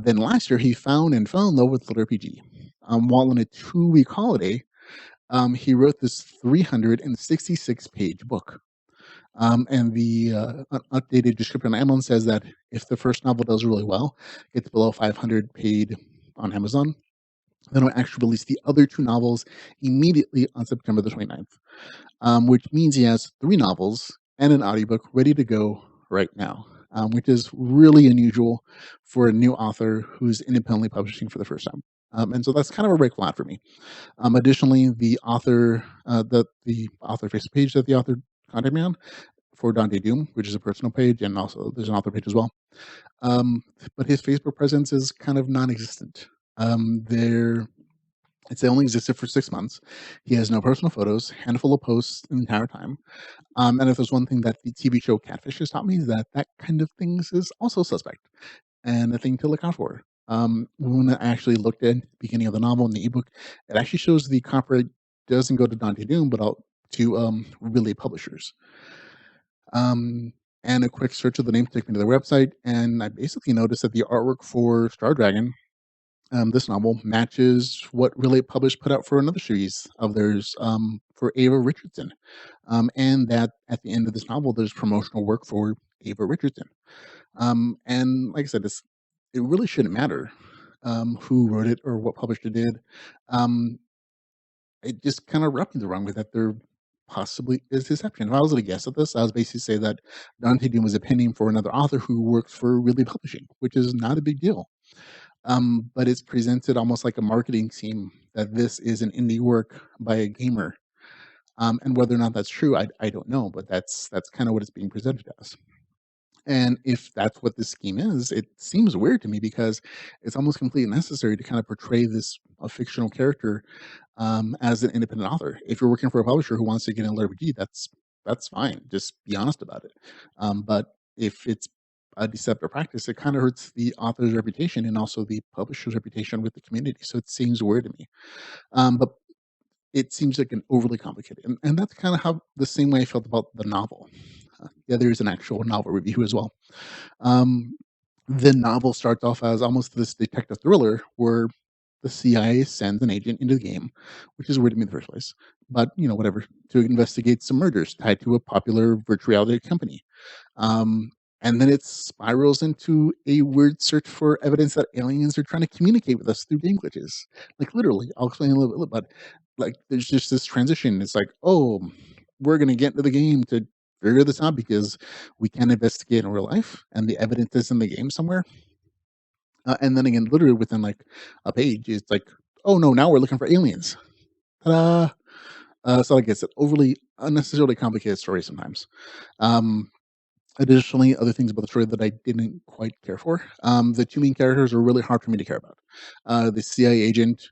Then last year, he found and fell in love with LitRPG. While on a 2-week holiday, he wrote this 366-page book. And the updated description on Amazon says that if the first novel does really well, gets below 500 paid on Amazon, then will actually release the other 2 novels immediately on September the 29th, which means he has 3 novels and an audiobook ready to go right now, which is really unusual for a new author who's independently publishing for the first time. And so that's kind of a break flat for me. Additionally, the author Facebook page that the author contacted me on for Dante Doom, which is a personal page, and also there's an author page as well. Um, but his Facebook presence is kind of non-existent. There It's only existed for 6 months. He has no personal photos, handful of posts the entire time. And if there's one thing that the TV show Catfish has taught me, is that that kind of things is also suspect and a thing to look out for. When I actually looked at the beginning of the novel in the ebook, it actually shows the copyright doesn't go to Dante Doom, but out to Relay Publishers. Um, and a quick search of the name took me to their website, and I basically noticed that the artwork for Star Dragon, this novel, matches what Relay Published put out for another series of theirs, for Ava Richardson. And that at the end of this novel, there's promotional work for Ava Richardson. And like I said, it really shouldn't matter who wrote it or what publisher did. Um, it just kind of rubbed me the wrong way that there possibly is deception. If I was to guess at this, I was basically say that Dante Doom is a penning for another author who works for Really Publishing, which is not a big deal. But it's presented almost like a marketing scheme that this is an indie work by a gamer. And whether or not that's true, I don't know, but that's kind of what it's being presented as. And if that's what this scheme is, it seems weird to me because it's almost completely necessary to kind of portray this a fictional character as an independent author. If you're working for a publisher who wants to get in LRPG, that's fine. Just be honest about it. But if it's a deceptive practice, it kind of hurts the author's reputation and also the publisher's reputation with the community. So it seems weird to me. But it seems like an overly complicated, and that's kind of how the same way I felt about the novel. Yeah, there is an actual novel review as well. Um, the novel starts off as almost this detective thriller where the CIA sends an agent into the game, which is weird to me in the first place. But whatever, to investigate some murders tied to a popular virtual reality company. Um, and then it spirals into a weird search for evidence that aliens are trying to communicate with us through game glitches. Like literally, I'll explain a little bit, but like there's just this transition. It's like, oh, we're gonna get into the game to figure this out because we can investigate in real life and the evidence is in the game somewhere. And then again, literally within like a page, it's like, oh no, now we're looking for aliens. Ta-da! So like it's an overly unnecessarily complicated story sometimes. Um, Additionally, other things about the story that I didn't quite care for. The 2 main characters are really hard for me to care about. The CIA agent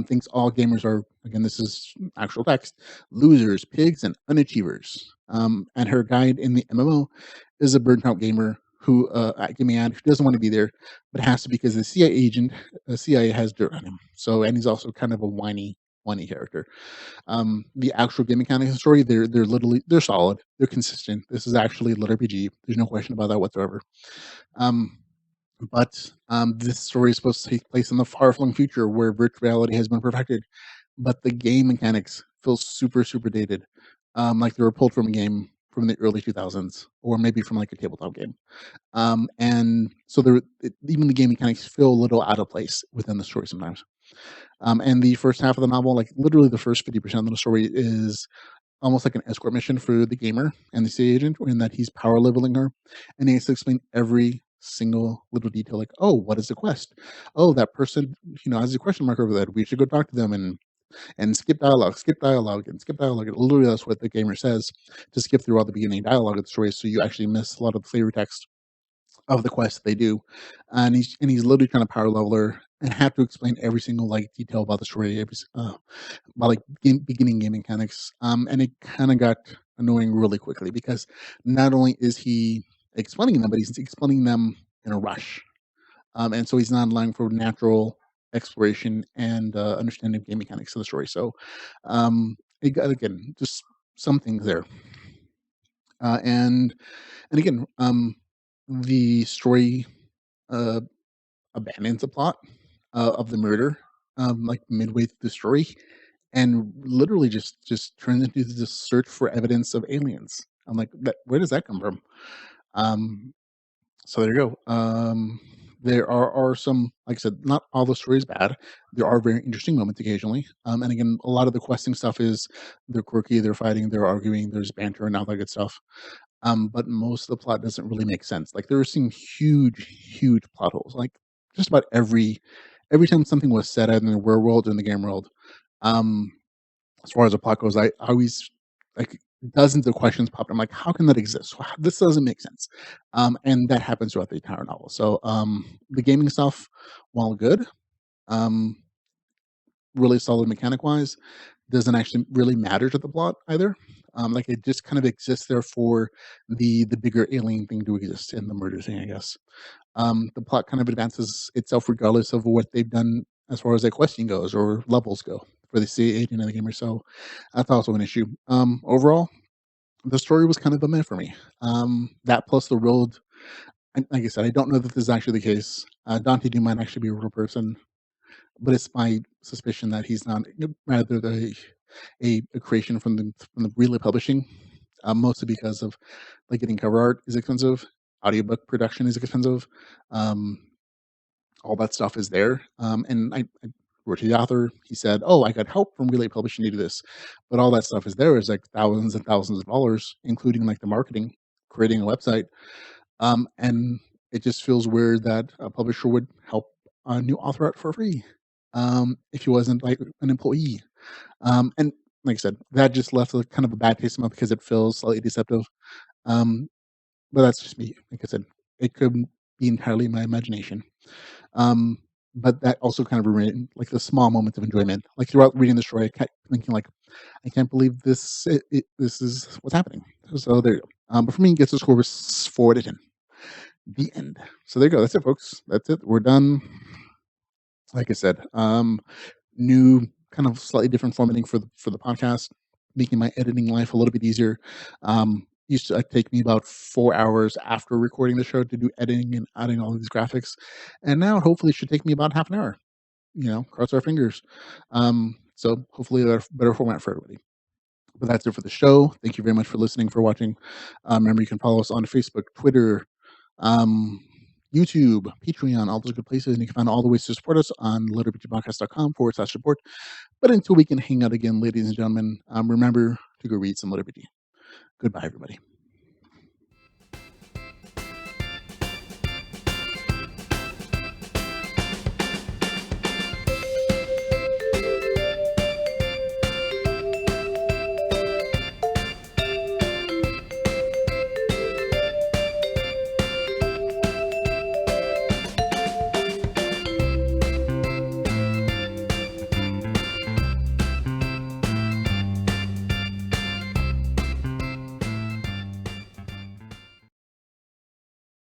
thinks all gamers are, again, this is actual text, losers, pigs, and unachievers. And her guide in the MMO is a burnt out gamer who, give me ad, who doesn't want to be there, but has to because the CIA has dirt on him. So, and he's also kind of a whiny character. The actual game mechanics of the story, they're solid, they're consistent. This is actually lit RPG. There's no question about that whatsoever. Um, But this story is supposed to take place in the far-flung future where virtual reality has been perfected, but the game mechanics feel super, super dated, like they were pulled from a game from the early 2000s, or maybe from like a tabletop game. And so even the game mechanics feel a little out of place within the story sometimes. And the first half of the novel, like literally the first 50% of the story, is almost like an escort mission for the gamer and the CIA agent, in that he's power leveling her, and he has to explain every single little detail. Like, oh, what is the quest? Oh, that person, has a question mark over that. We should go talk to them, and skip dialogue, and skip dialogue. And literally, that's what the gamer says, to skip through all the beginning dialogue of the story, so you actually miss a lot of the flavor text of the quest they do. And he's literally trying to power level her and have to explain every single like detail about the story, about like beginning game mechanics. And it kind of got annoying really quickly, because not only is he explaining them, but he's explaining them in a rush. And so he's not allowing for natural exploration and understanding of game mechanics of the story. So it got, again, just some things there. And again, the story uh, abandons the plot of the murder, like midway through the story, and literally just turns into this search for evidence of aliens. I'm like, where does that come from? Um, so there you go. There are some, like I said, not all the story is bad. There are very interesting moments occasionally. And again, a lot of the questing stuff is they're quirky, they're fighting, they're arguing, there's banter and all that good stuff. But most of the plot doesn't really make sense. Like there are some huge, huge plot holes. Like just about every time something was said either in the real world or in the game world. Um, as far as the plot goes, I always like dozens of questions pop. I'm like, how can that exist? This doesn't make sense. And that happens throughout the entire novel. So the gaming stuff, while good, um, really solid mechanic wise, doesn't actually really matter to the plot either. Like it just kind of exists there for the bigger alien thing to exist in the murder thing, I guess. The plot kind of advances itself regardless of what they've done as far as their questing goes or levels go for the CIA agent and the gamer. So that's also an issue. Overall, the story was kind of a meh for me. That plus the world, and like I said, I don't know that this is actually the case. Dante Doom might actually be a real person, but it's my suspicion that he's not, rather a creation from the Relay Publishing, mostly because of like getting cover art is expensive, audiobook production is expensive, um, all that stuff is there. And I wrote to the author. He said, "Oh, I got help from Relay Publishing to do this," but all that stuff is there is like thousands and thousands of dollars, including like the marketing, creating a website, and it just feels weird that a publisher would help a new author out for free, if he wasn't like an employee. And like I said, that just left a kind of a bad taste in my mouth because it feels slightly deceptive. Um, but that's just me. Like I said, it could be entirely my imagination. Um, but that also kind of ruined like the small moments of enjoyment. Like throughout reading the story, I kept thinking like, I can't believe this is what's happening. So there you go. But for me, it gets a score of 4 out of 10. The end. So there you go. That's it, folks. That's it. We're done. Like I said, new kind of slightly different formatting for the podcast, making my editing life a little bit easier. Used to take me about 4 hours after recording the show to do editing and adding all these graphics, and now hopefully it should take me about half an hour. Cross our fingers. So hopefully a better format for everybody. But that's it for the show. Thank you very much for listening, for watching. Remember, you can follow us on Facebook, Twitter, um, YouTube, Patreon, all those good places. And you can find all the ways to support us on litrpgpodcast.com/support. But until we can hang out again, ladies and gentlemen, remember to go read some liturgy. Goodbye, everybody.